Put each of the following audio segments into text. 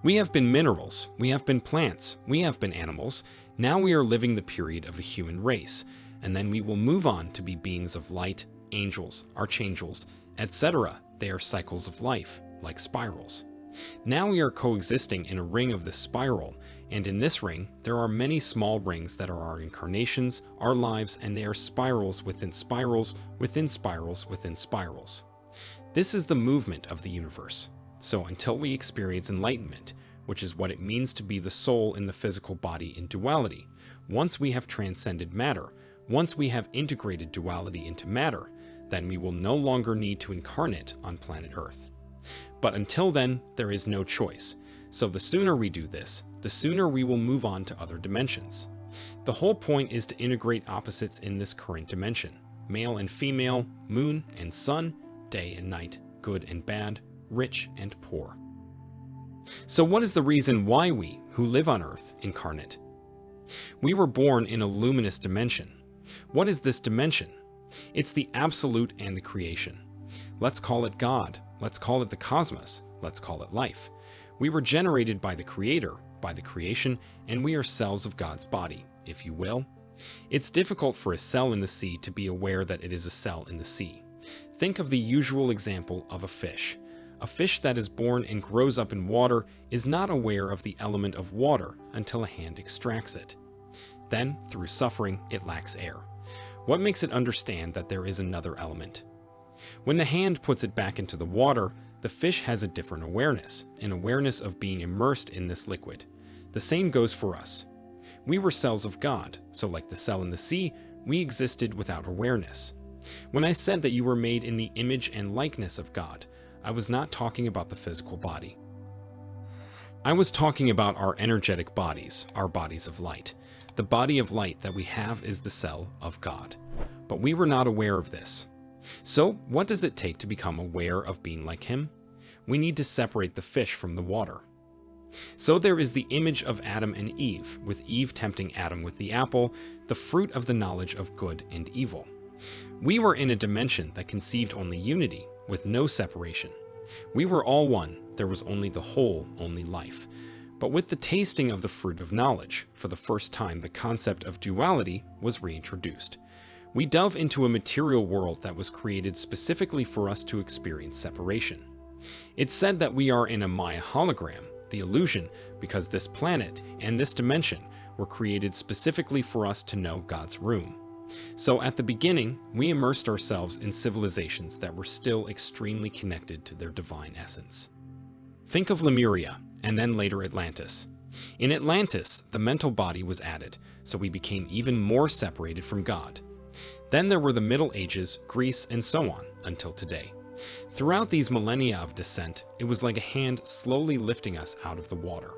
We have been minerals, we have been plants, we have been animals. Now we are living the period of the human race, and then we will move on to be beings of light, angels, archangels, etc. They are cycles of life, like spirals. Now we are coexisting in a ring of this spiral, and in this ring, there are many small rings that are our incarnations, our lives, and they are spirals within spirals, within spirals, within spirals. This is the movement of the universe. So until we experience enlightenment, which is what it means to be the soul in the physical body in duality, once we have transcended matter, once we have integrated duality into matter, then we will no longer need to incarnate on planet Earth. But until then, there is no choice. So the sooner we do this, the sooner we will move on to other dimensions. The whole point is to integrate opposites in this current dimension: male and female, moon and sun, day and night, good and bad, rich and poor. So what is the reason why we, who live on Earth, incarnate? We were born in a luminous dimension. What is this dimension? It's the absolute and the creation. Let's call it God. Let's call it the cosmos. Let's call it life. We were generated by the Creator, by the creation, and we are cells of God's body, if you will. It's difficult for a cell in the sea to be aware that it is a cell in the sea. Think of the usual example of a fish. A fish that is born and grows up in water is not aware of the element of water until a hand extracts it. Then, through suffering, it lacks air. What makes it understand that there is another element? When the hand puts it back into the water, the fish has a different awareness, an awareness of being immersed in this liquid. The same goes for us. We were cells of God, so like the cell in the sea, we existed without awareness. When I said that you were made in the image and likeness of God, I was not talking about the physical body. I was talking about our energetic bodies, our bodies of light. The body of light that we have is the cell of God. But we were not aware of this. So, what does it take to become aware of being like Him? We need to separate the fish from the water. So there is the image of Adam and Eve, with Eve tempting Adam with the apple, the fruit of the knowledge of good and evil. We were in a dimension that conceived only unity, with no separation. We were all one, there was only the whole, only life. But with the tasting of the fruit of knowledge, for the first time the concept of duality was reintroduced. We delve into a material world that was created specifically for us to experience separation. It's said that we are in a Maya hologram, the illusion, because this planet and this dimension were created specifically for us to know God's room. So at the beginning, we immersed ourselves in civilizations that were still extremely connected to their divine essence. Think of Lemuria, and then later Atlantis. In Atlantis, the mental body was added, so we became even more separated from God. Then there were the Middle Ages, Greece, and so on, until today. Throughout these millennia of descent, it was like a hand slowly lifting us out of the water.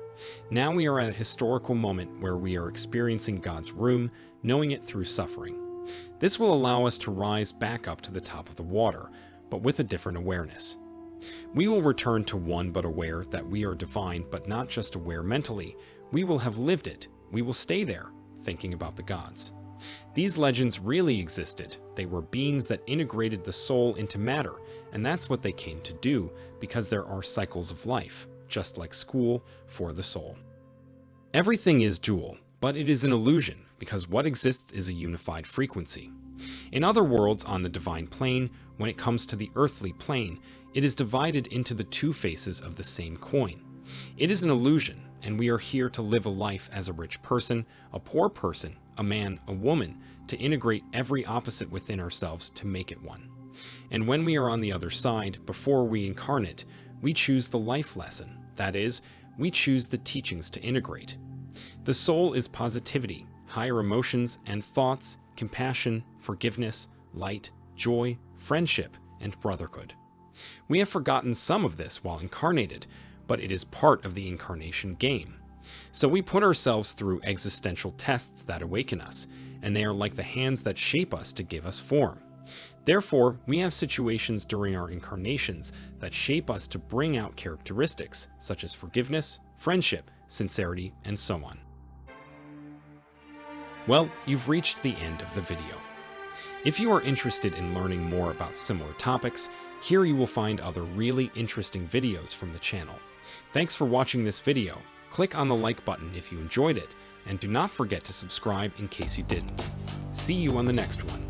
Now we are at a historical moment where we are experiencing God's room, knowing it through suffering. This will allow us to rise back up to the top of the water, but with a different awareness. We will return to one but aware that we are divine, but not just aware mentally. We will have lived it. We will stay there, thinking about the gods. These legends really existed. They were beings that integrated the soul into matter, and that's what they came to do, because there are cycles of life, just like school for the soul. Everything is dual, but it is an illusion, because what exists is a unified frequency. In other worlds, on the divine plane, when it comes to the earthly plane, it is divided into the two faces of the same coin. It is an illusion, and we are here to live a life as a rich person, a poor person, a man, a woman, to integrate every opposite within ourselves to make it one. And when we are on the other side, before we incarnate, we choose the life lesson. That is, we choose the teachings to integrate. The soul is positivity, higher emotions and thoughts, compassion, forgiveness, light, joy, friendship, and brotherhood. We have forgotten some of this while incarnated, but it is part of the incarnation game. So we put ourselves through existential tests that awaken us, and they are like the hands that shape us to give us form. Therefore, we have situations during our incarnations that shape us to bring out characteristics such as forgiveness, friendship, sincerity, and so on. Well, you've reached the end of the video. If you are interested in learning more about similar topics, here you will find other really interesting videos from the channel. Thanks for watching this video. Click on the like button if you enjoyed it, and do not forget to subscribe in case you didn't. See you on the next one.